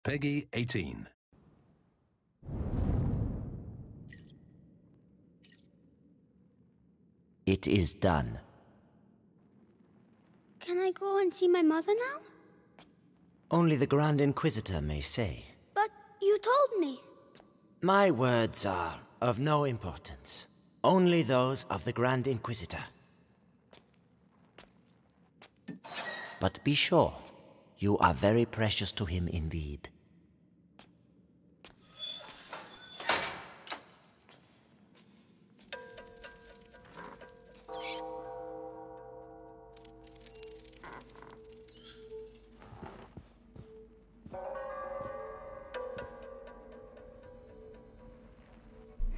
Peggy 18. It is done. Can I go and see my mother now? Only the Grand Inquisitor may say. But you told me. My words are of no importance. Only those of the Grand Inquisitor. But be sure, you are very precious to him indeed.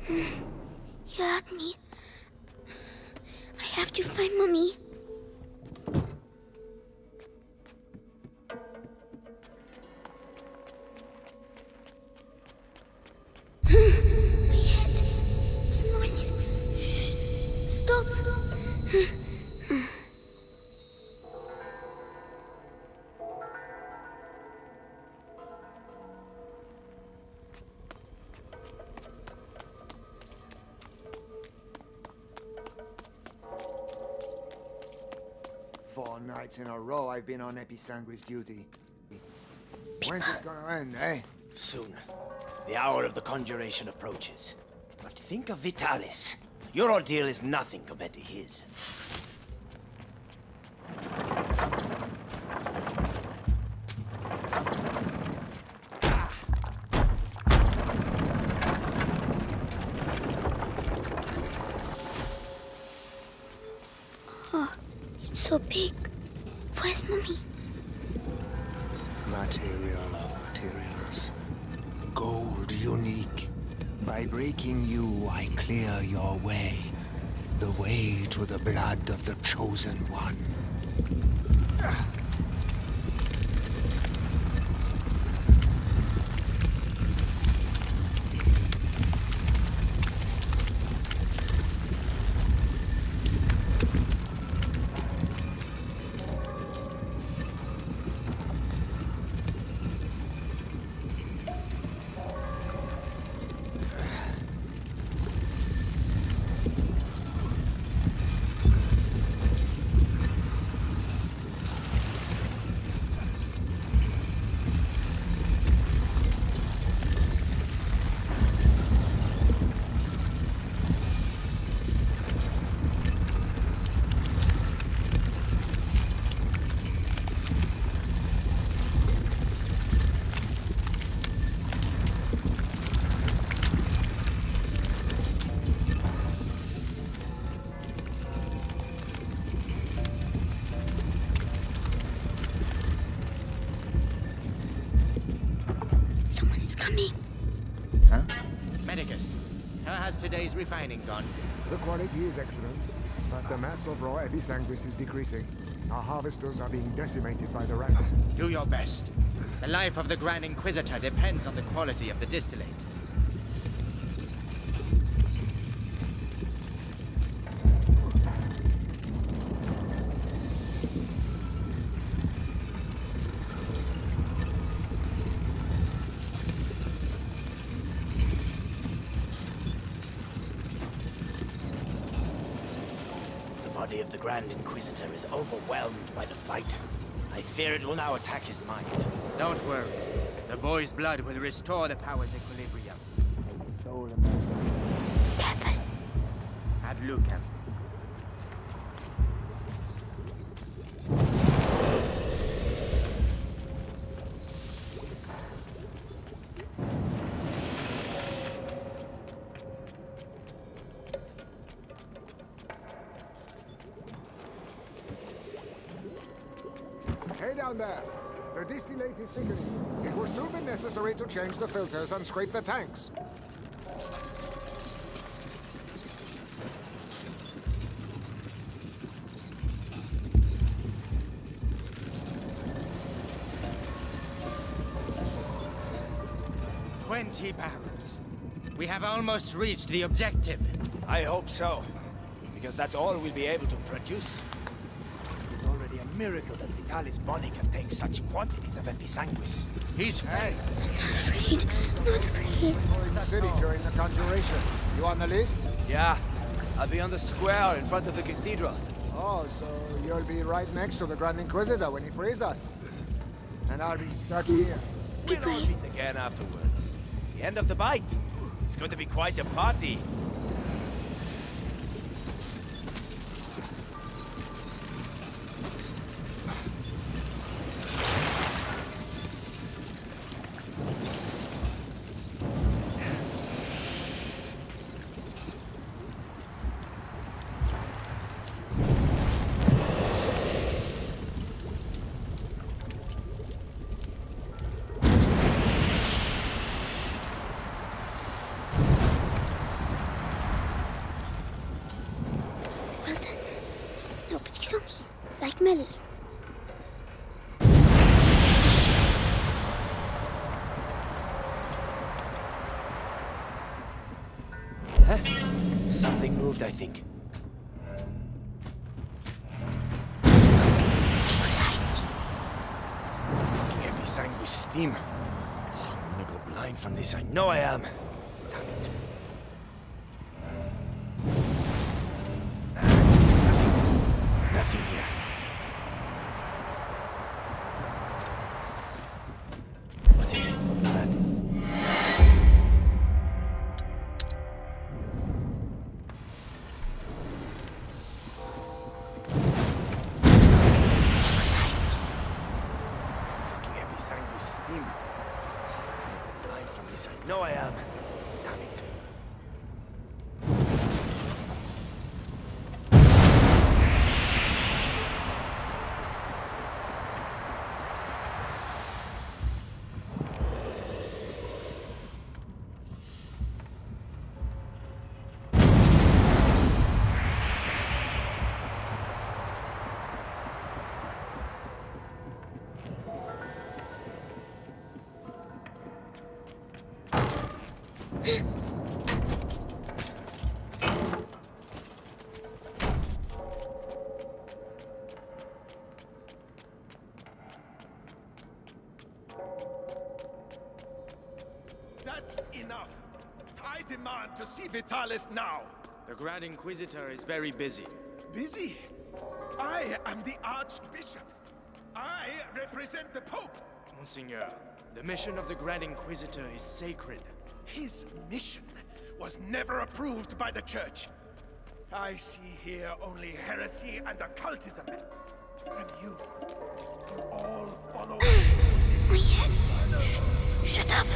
You hurt me. I have to find Mommy. My head. It's noise. Shh. Stop. Four nights in a row I've been on Episanguis duty. When's it gonna end, eh? Soon. The hour of the conjuration approaches. But think of Vitalis. Your ordeal is nothing compared to his. Oh, it's so big. Where's Mommy? Material of materials. Gold unique. By breaking you, I clear your way. The way to the blood of the Chosen One. Someone is coming. Huh? Medicus, how has today's refining gone? The quality is excellent, but the mass of raw Episanguis is decreasing. Our harvesters are being decimated by the rats. Do your best. The life of the Grand Inquisitor depends on the quality of the distillate. The body of the Grand Inquisitor is overwhelmed by the blight. I fear it will now attack his mind. Don't worry. The boy's blood will restore the power's equilibrium. Careful. Ad Lucem. Hey down there! The distillate is thickening. It will soon be necessary to change the filters and scrape the tanks. "20 barrels. We have almost reached the objective. I hope so, because that's all we'll be able to produce. It's already a miracle that the Vitalis' body can take such quantities of episanguis. He's fine. Afraid. Not afraid. In the city during the conjuration. You on the list? Yeah, I'll be on the square in front of the cathedral. Oh, so you'll be right next to the Grand Inquisitor when he frees us. And I'll be stuck here. We'll all meet again afterwards. The end of the bite. It's going to be quite a party. Well done. Nobody saw me. Like Melly. Huh? Something moved, I think. Looking at me sanguis steam. Oh, I'm gonna go blind from this. I know I am. Damn it. Nothing here. What is it? What was that? Looking at me sanguis steam. I'm blind from this. I know I am. Damn it. That's enough. I demand to see Vitalis now. The Grand Inquisitor is very busy. Busy? I am the Archbishop. I represent the Pope. Monseigneur, the mission of the Grand Inquisitor is sacred. His mission was never approved by the Church. I see here only heresy and occultism. And you all follow My head. Shut up.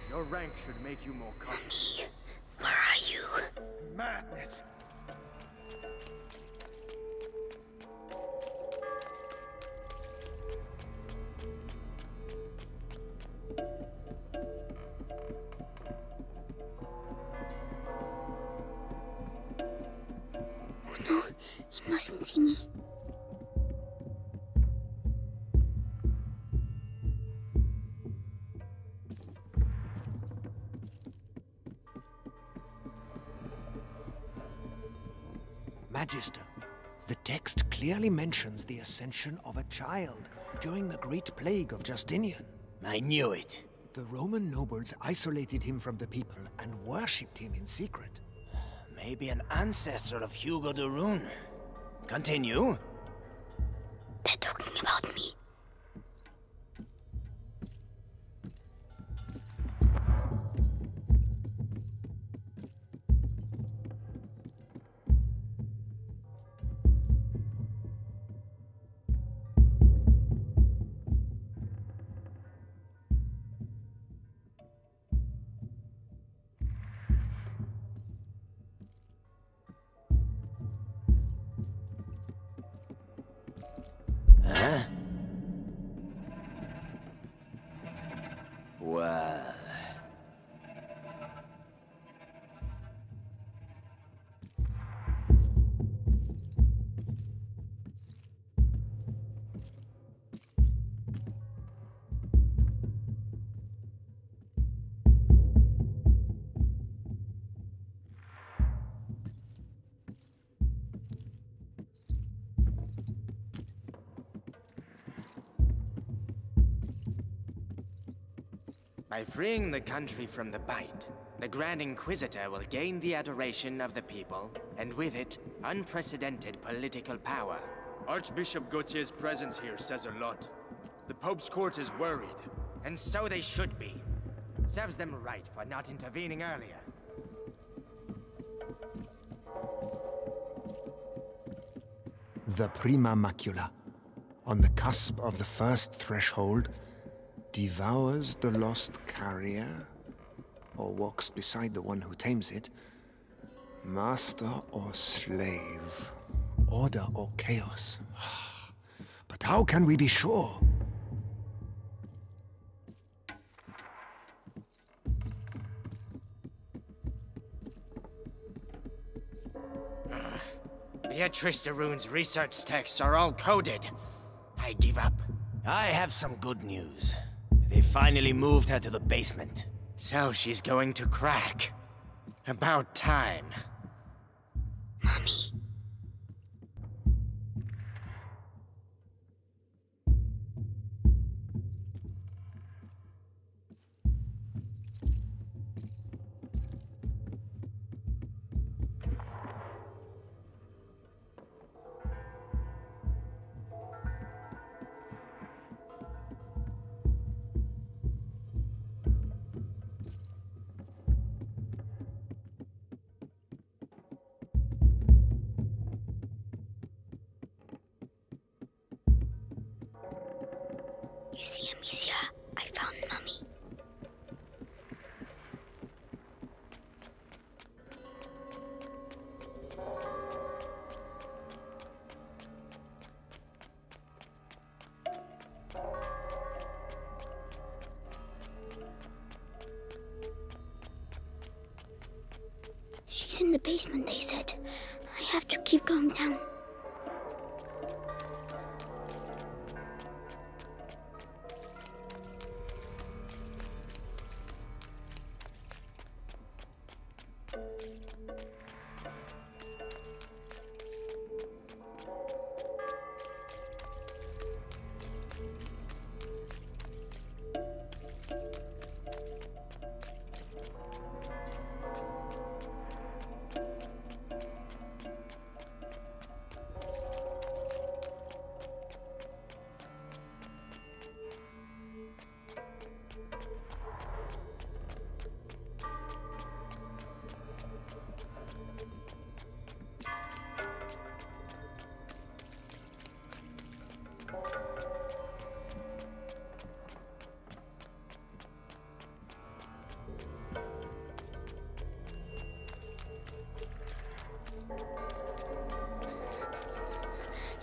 Your rank should make you more confident. Me. Where are you? madness. Oh no, he mustn't see me. Magister, the text clearly mentions the ascension of a child during the Great Plague of Justinian. I knew it. The Roman nobles isolated him from the people and worshipped him in secret. Maybe an ancestor of Hugo de Rune. Continue. They're talking about me. Huh? Well... By freeing the country from the Bite, the Grand Inquisitor will gain the adoration of the people, and with it, unprecedented political power. Archbishop Gautier's presence here says a lot. The Pope's court is worried. And so they should be. Serves them right for not intervening earlier. The Prima Macula, on the cusp of the first threshold, devours the lost carrier, or walks beside the one who tames it. Master or slave, order or chaos. But how can we be sure? Beatrice de Rune's research texts are all coded. I give up. I have some good news. They finally moved her to the basement. So she's going to crack. About time. Mommy. You see, Amicia, I found Mummy. She's in the basement, they said. I have to keep going down.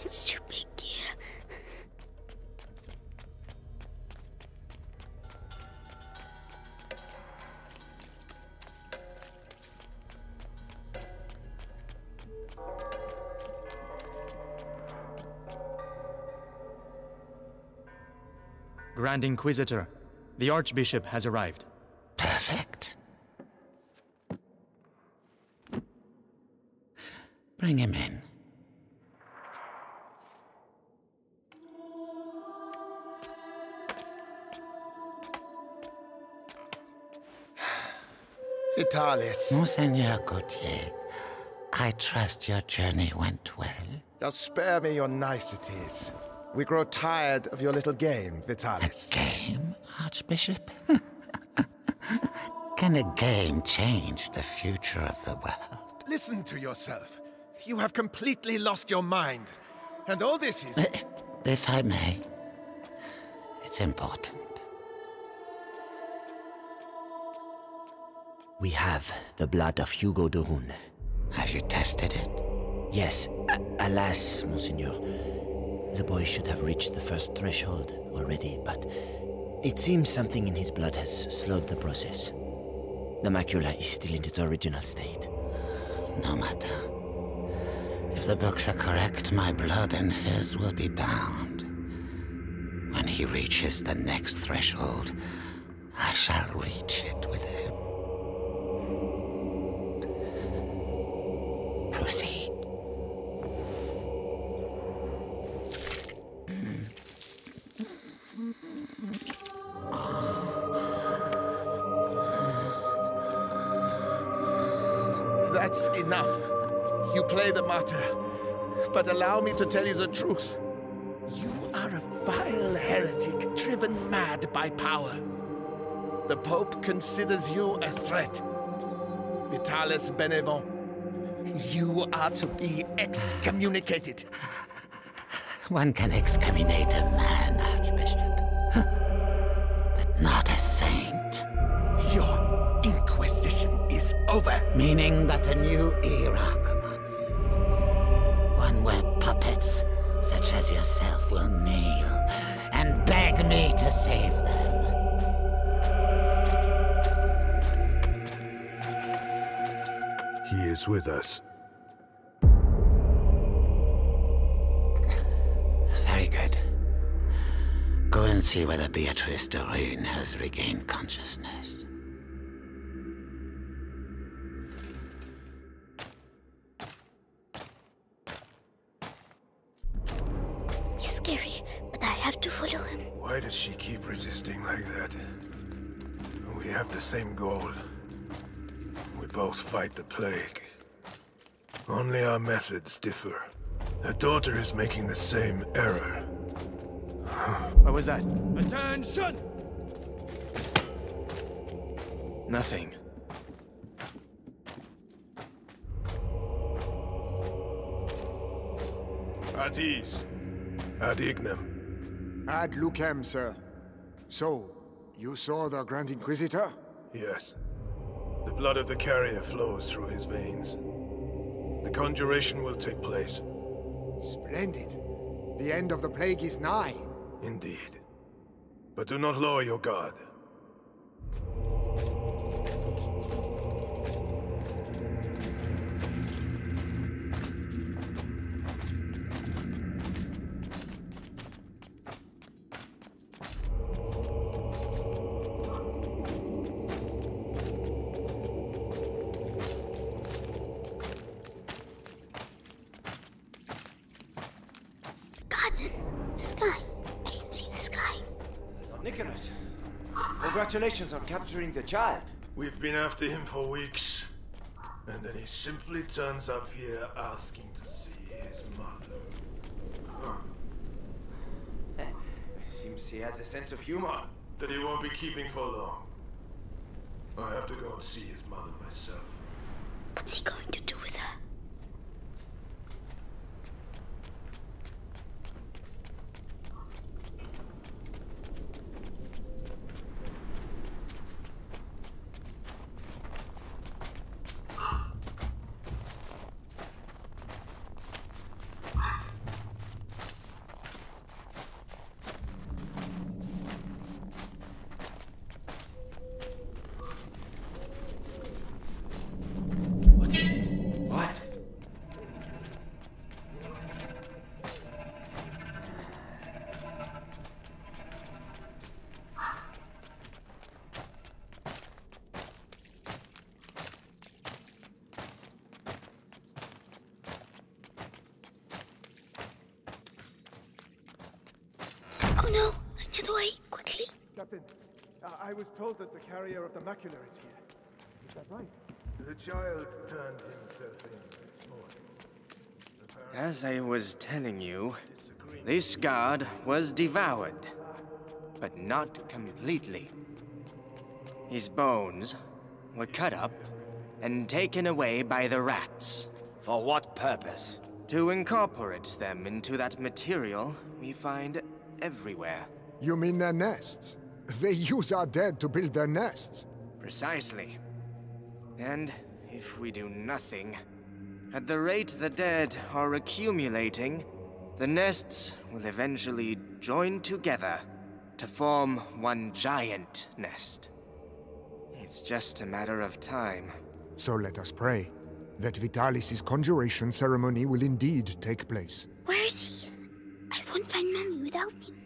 It's too big here. Grand Inquisitor, the Archbishop has arrived. Perfect. Bring him in. Vitalis, Monseigneur Gautier, I trust your journey went well. now spare me your niceties. We grow tired of your little game, Vitalis. Game, Archbishop? Can a game change the future of the world? Listen to yourself. You have completely lost your mind. And all this is... If I may, it's important. We have the blood of Hugo de Rune. Have you tested it? Yes, alas, Monseigneur. The boy should have reached the first threshold already, but it seems something in his blood has slowed the process. The macula is still in its original state. No matter. If the books are correct, my blood and his will be bound. When he reaches the next threshold, I shall reach it with him. Proceed. That's enough. You play the martyr. But allow me to tell you the truth. You are a vile heretic driven mad by power. The Pope considers you a threat. Vitalis Benevent, you are to be excommunicated. One can excommunicate a man, Archbishop. But not a saint. Your Inquisition is over. Meaning that a new era commences. One where puppets such as yourself will kneel and beg me to save them. He is with us. Very good. Go and see whether Beatrice Doreen has regained consciousness. He's scary, but I have to follow him. Why does she keep resisting like that? We have the same goal. We both fight the plague. Only our methods differ. Her daughter is making the same error. What was that? Attention! Nothing. At ease. Ad ignem. Ad lucem, sir. So, you saw the Grand Inquisitor? Yes. The blood of the carrier flows through his veins. The conjuration will take place. Splendid. The end of the plague is nigh. Indeed. But do not lower your guard. Congratulations on capturing the child. We've been after him for weeks. And then he simply turns up here asking to see his mother. Seems he has a sense of humor. That he won't be keeping for long. I have to go and see his mother myself. What's he going to do with her? Oh no! Another way! Quickly! Captain, I was told that the carrier of the macula is here. Is that right? The child turned himself in this morning. As I was telling you, this guard was devoured, but not completely. His bones were cut up and taken away by the rats. For what purpose? To incorporate them into that material we find everywhere. You mean their nests? They use our dead to build their nests. Precisely. And if we do nothing, at the rate the dead are accumulating, the nests will eventually join together to form one giant nest. It's just a matter of time. So let us pray that Vitalis' conjuration ceremony will indeed take place. Where is he? I won't find Mommy without him.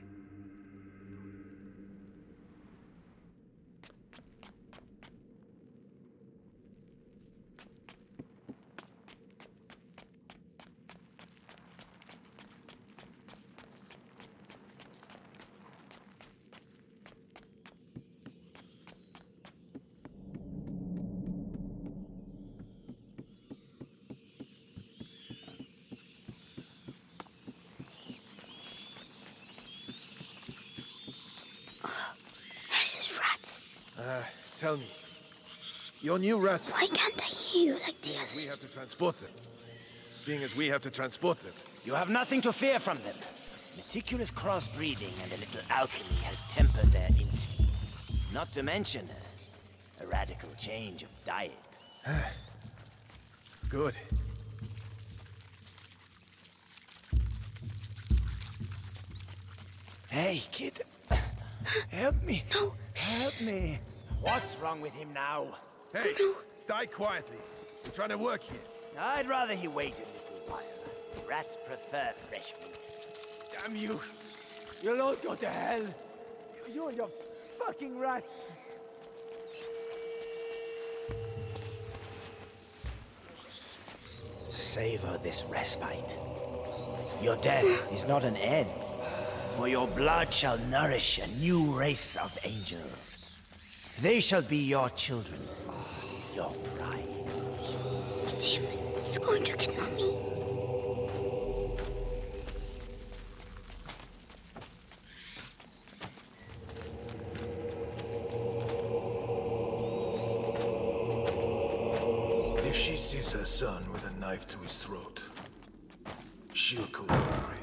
Tell me. Your new rats... Why can't I hear you like the We have others? to transport them. Seeing as we have to transport them. You have nothing to fear from them. Meticulous crossbreeding and a little alchemy has tempered their instinct. Not to mention a radical change of diet. Good. Hey, kid. Help me. No. Help me. What's wrong with him now? Hey, die quietly. We're trying to work here. I'd rather he wait a little while. Rats prefer fresh meat. Damn you. You'll all go to hell. You and your fucking rats. Savor this respite. Your death is not an end, for your blood shall nourish a new race of angels. They shall be your children, your pride. It's him. He's going to get Mommy. If she sees her son with a knife to his throat, she'll cooperate.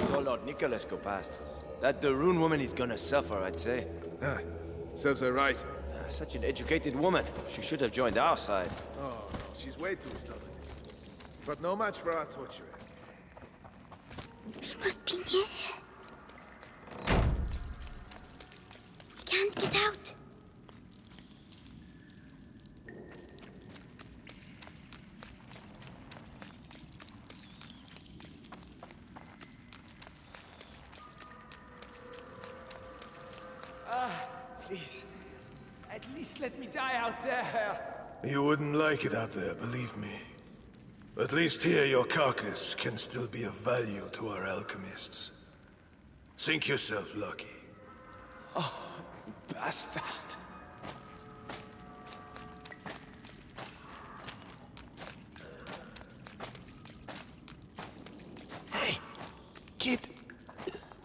Saw Lord Nicholas go past. That Darun woman is gonna suffer, I'd say. Serves her right. Such an educated woman. She should have joined our side. Oh, no, she's way too stubborn. But no match for our torturer. He must be near here. We can't get out. Please. At least let me die out there. You wouldn't like it out there, believe me. At least here your carcass can still be of value to our alchemists. Think yourself lucky. Oh, bastard. Hey, kid.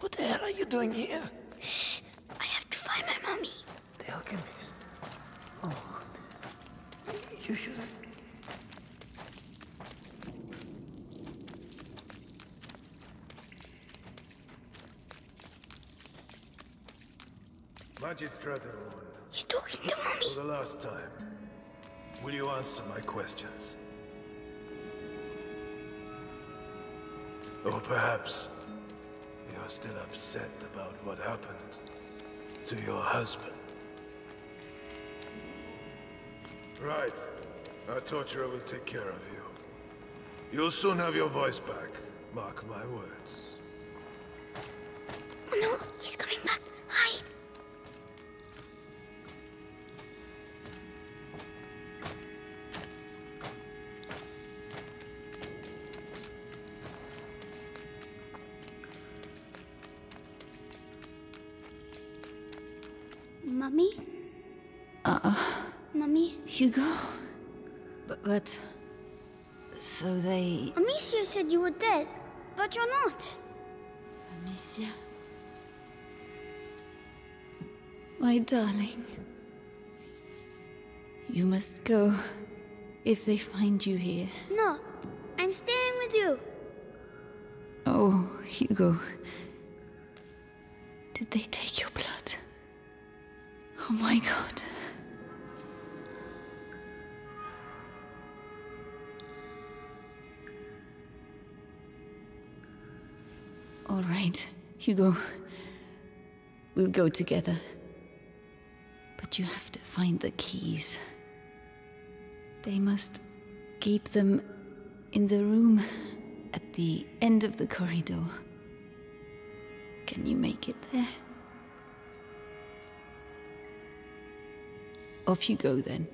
What the hell are you doing here? Shh. I have to find my Mommy. The alchemist. Oh. You should have... Magistrate He's talking to Mommy. For the last time, will you answer my questions? Or perhaps you're still upset about what happened to your husband. Right. Our torturer will take care of you. You'll soon have your voice back. Mark my words. Oh no, he's coming back. Hide. Mommy? Mommy? Hugo? But... So they... Amicia said you were dead, but you're not. Amicia? My darling. You must go if they find you here. No, I'm staying with you. Oh, Hugo. Did they take your blood? Oh my God. All right, Hugo. We'll go together. But you have to find the keys. They must keep them in the room at the end of the corridor. Can you make it there? Off you go then.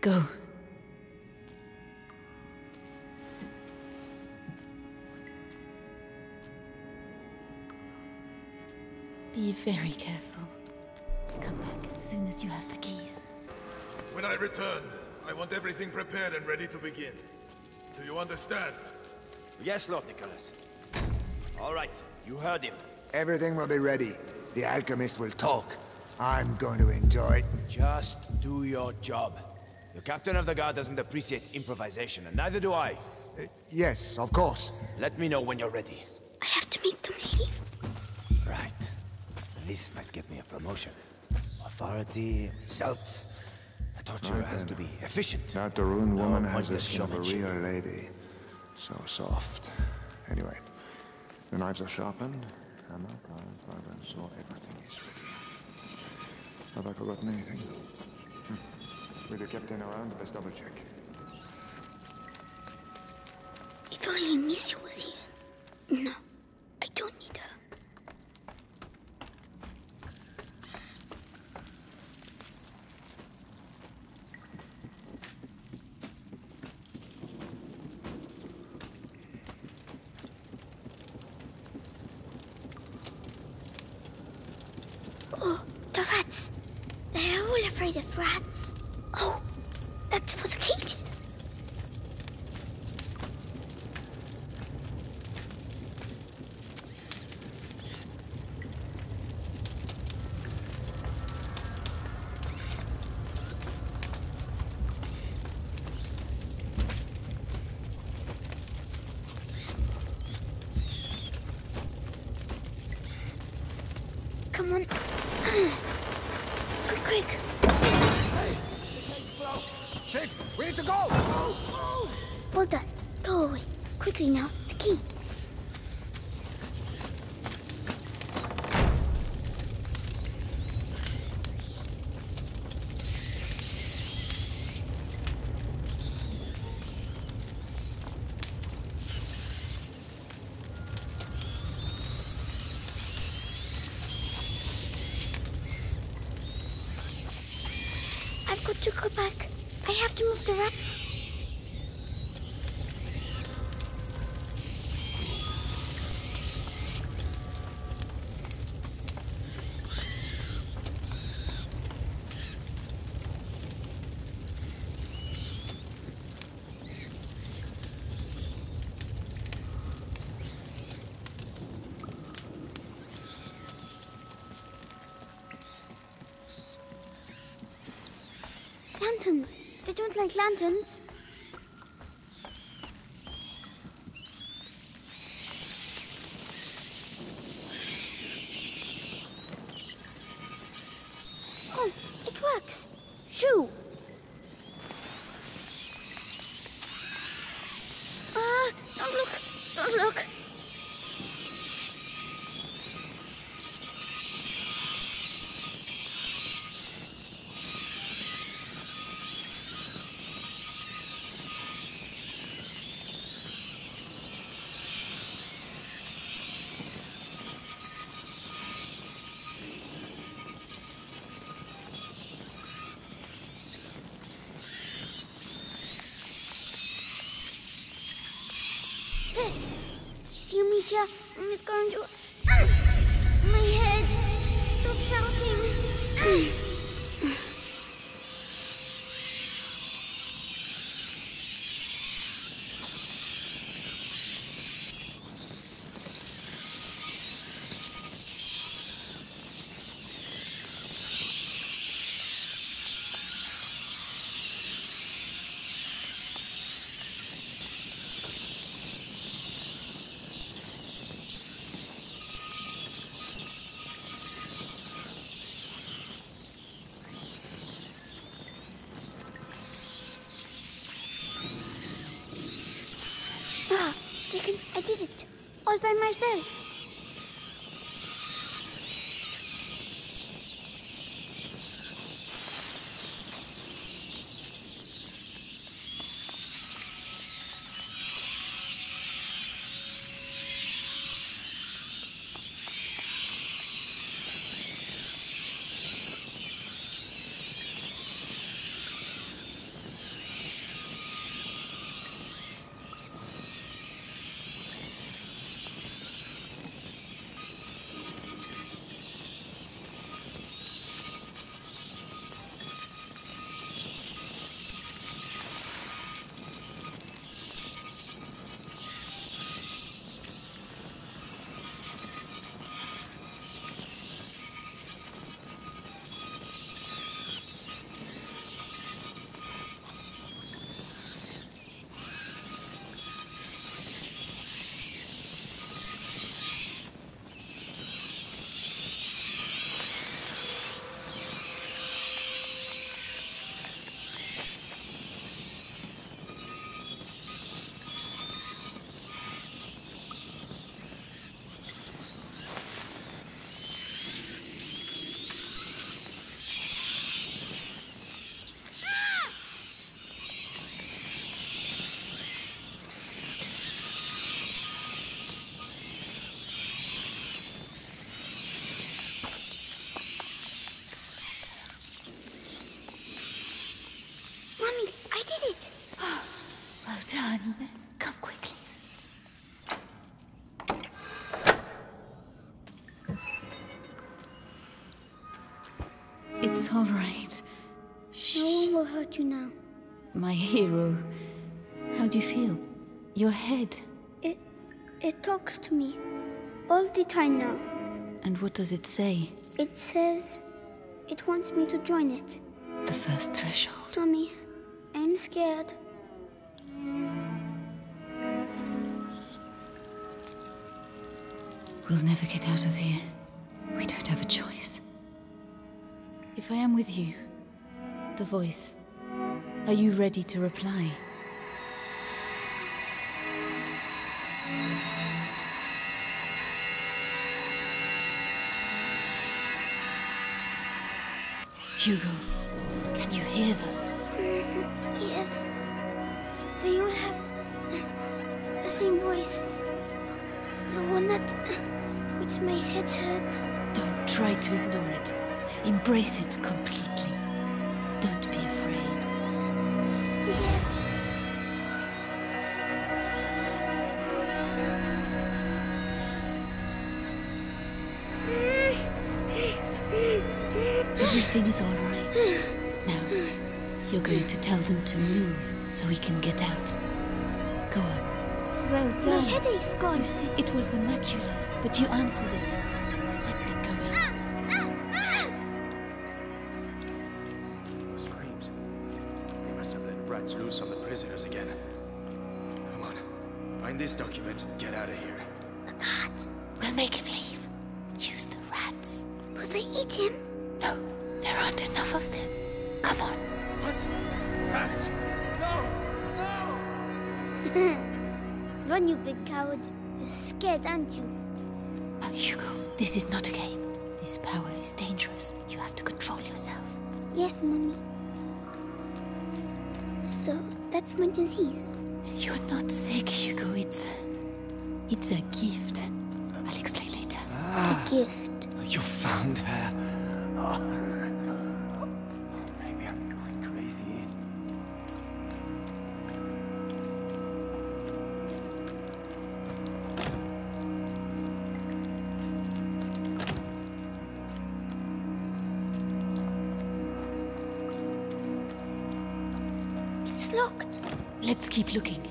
Go. Be very careful. Come back as soon as you have the keys. When I return, I want everything prepared and ready to begin. Do you understand? Yes, Lord Nicholas. All right, you heard him. Everything will be ready. The alchemist will talk. I'm going to enjoy... Just do your job. The captain of the guard doesn't appreciate improvisation, and neither do I. Yes, of course. Let me know when you're ready. I have to make them leave. Right. This might get me a promotion. Authority, results. A torturer has to be efficient. That Rune woman has the the skin of a showmanship. real lady. So soft. Anyway, the knives are sharpened. Hammer, prime, fiber, and saw. Everything is ready. Have I forgotten anything? With the captain around, let's double check. If only Amicia was here. No, I don't need her. Oh, the rats. They're all afraid of rats. Oh, that's for the cages. Come on. Quick. Shit, we need to go! Well done. Go away. Quickly now. The key. I've got to go back. I have to move the rats. Lanterns. They don't like lanterns. Oh, it works. Shoo. Don't look. Don't look. This. You see, Amicia? I'm going to... my head. Stop shouting. I did it. All by myself. Come quickly. It's all right. Shh. No one will hurt you now. My hero. How do you feel? Your head. It talks to me. All the time now. And what does it say? It says it wants me to join it. The first threshold. Mommy, I'm scared. We'll never get out of here. We don't have a choice. If I am with you, the voice, are you ready to reply? Hugo, can you hear them? Yes. They all have the same voice. The one that makes my head hurt. Don't try to ignore it. Embrace it completely. Don't be afraid. Yes. Everything is all right. Now, you're going to tell them to move so we can get out. Go on. Well done. My headache's gone. You see, it was the macula, but you answered it. Let's get going. Screams. They must have let rats loose on the prisoners again. Come on. Find this document and get out of here. A cat. We'll make him leave. Use the rats. Will they eat him? No, there aren't enough of them. Come on. What? Rats? No! Run, you big coward. You're scared, aren't you? Hugo, this is not a game. This power is dangerous. You have to control yourself. Yes, Mommy. So, that's my disease. You're not sick, Hugo. It's a gift. I'll explain later. A gift. You found her. Oh. Maybe I'm going crazy. It's locked. Let's keep looking.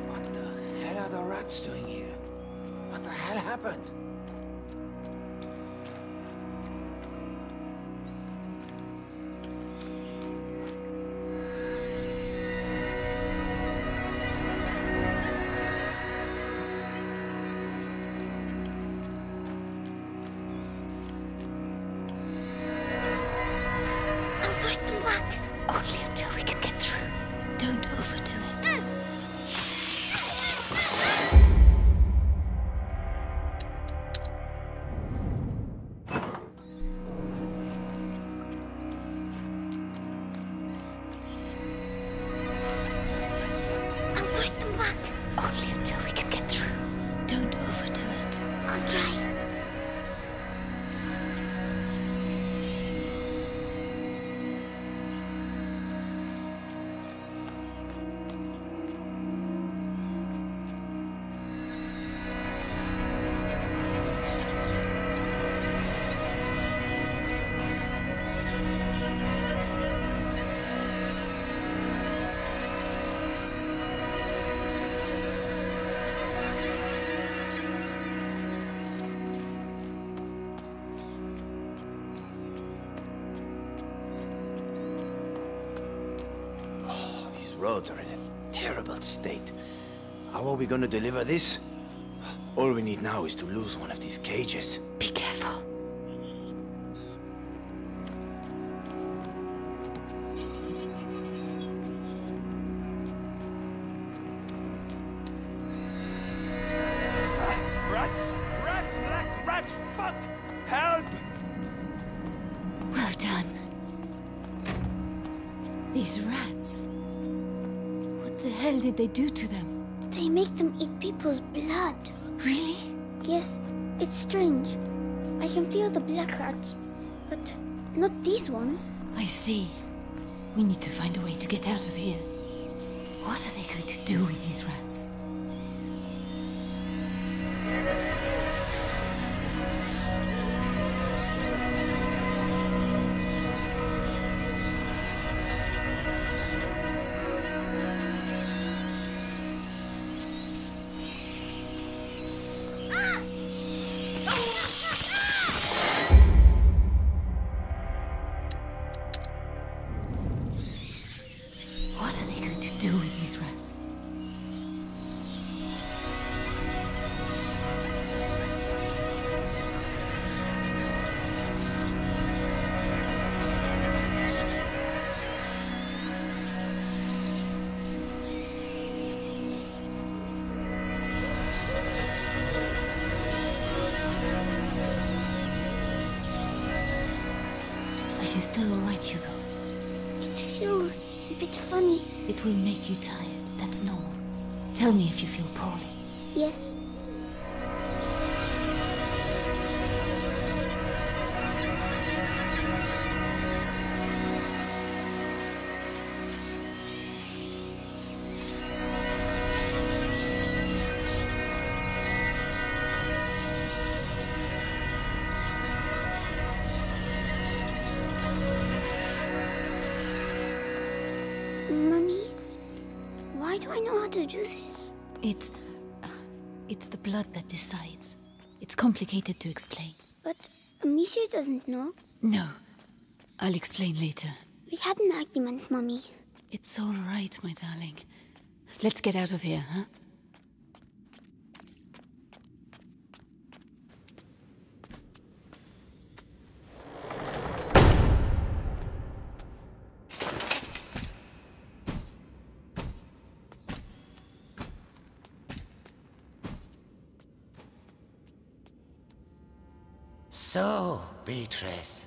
What the hell are the rats doing here? What the hell happened? I'll push them back. Only until we can get through. Don't overdo it. I'll push them back. Only until we can get through. Don't overdo it. I'll try. These roads are in a terrible state. How are we gonna deliver this? All we need now is to lose one of these cages. Be careful. Rats! Rats! Black Help! Well done. These rats. What the hell did they do to them? They make them eat people's blood. Really? Yes, it's strange. I can feel the black rats, but not these ones. I see. We need to find a way to get out of here. What are they going to do with these rats? What are they going to do with these rats? Are you still alright, Hugo? It feels a bit funny. It will make you tired. That's normal. Tell me if you feel poorly. Yes. Mummy, why do I know how to do this? It's the blood that decides. It's complicated to explain. But Amicia doesn't know. No. I'll explain later. We had an argument, Mummy. It's all right, my darling. Let's get out of here, huh? So, Beatrice,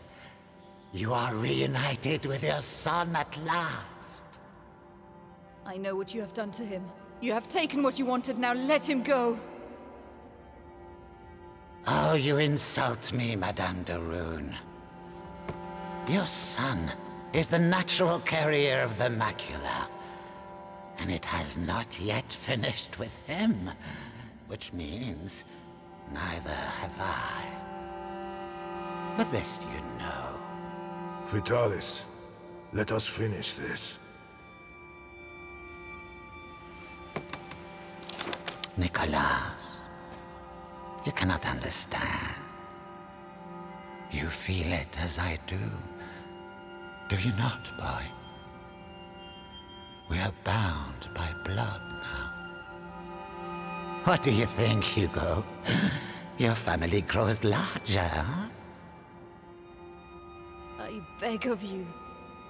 you are reunited with your son at last. I know what you have done to him. You have taken what you wanted, now let him go. Oh, you insult me, Madame de Rune. Your son is the natural carrier of the macula, and it has not yet finished with him, which means neither have I. But this you know. Vitalis, let us finish this. Nicholas, you cannot understand. You feel it as I do. Do you not, boy? We are bound by blood now. What do you think, Hugo? Your family grows larger, huh? I beg of you.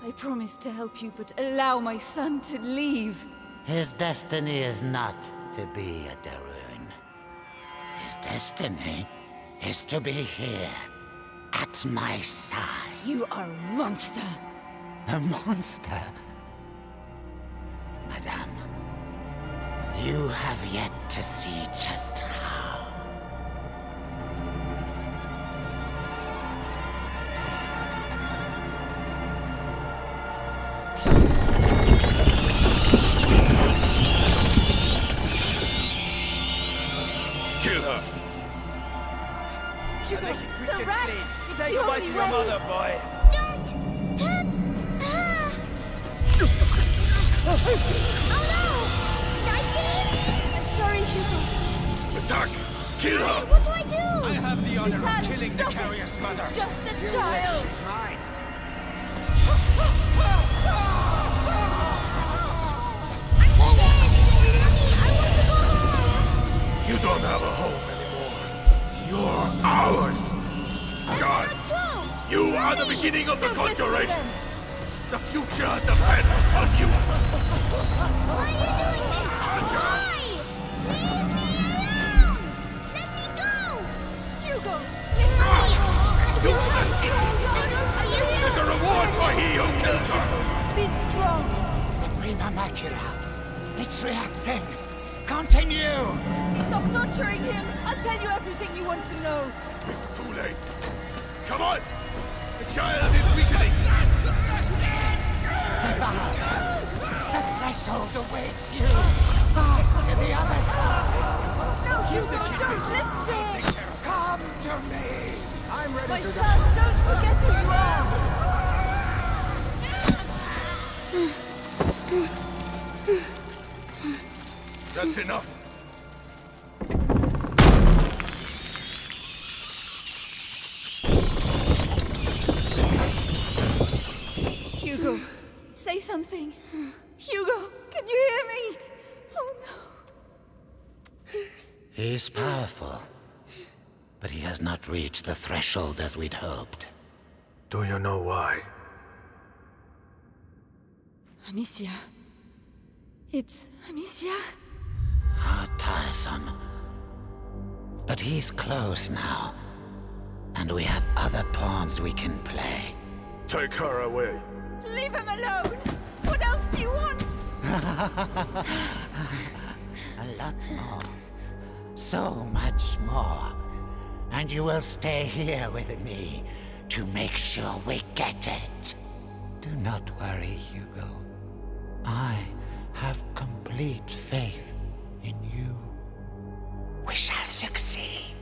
I promise to help you, but allow my son to leave. His destiny is not to be a de Rune. His destiny is to be here, at my side. You are a monster. A monster? Madame, you have yet to see just how. Kill her! Hugo, the rat! It's Say the goodbye only to your way. mother, boy! Don't hurt her! Oh no! Frightening? I'm sorry, Hugo. Attack! Kill her! What do I do? I have the honor Vitalis, of killing the stop it. carrier's mother! Just a child! Mine. You don't have a home anymore. You're ours! God, you are the beginning of the conjuration! The future depends on you! Why are you doing this? Why? Leave me alone! Let me go! Hugo, listen! There's a reward for he who kills her! Be strong! The Prima Macula. It's reacting. Continue! Stop torturing him! I'll tell you everything you want to know. It's too late. Come on! The child is weakening! The threshold awaits you! Pass to the other side! No, Hugo, don't listen to him! Come to me! I'm ready My to son, don't forget who you are! That's enough. Hugo, say something. Hugo, can you hear me? Oh no. He's powerful, but he has not reached the threshold as we'd hoped. Do you know why? Amicia. It's Amicia. How tiresome. But he's close now, and we have other pawns we can play. Take her away. Leave him alone! What else do you want? A lot more. So much more. And you will stay here with me to make sure we get it. Do not worry, Hugo. I have complete faith in you. We shall succeed.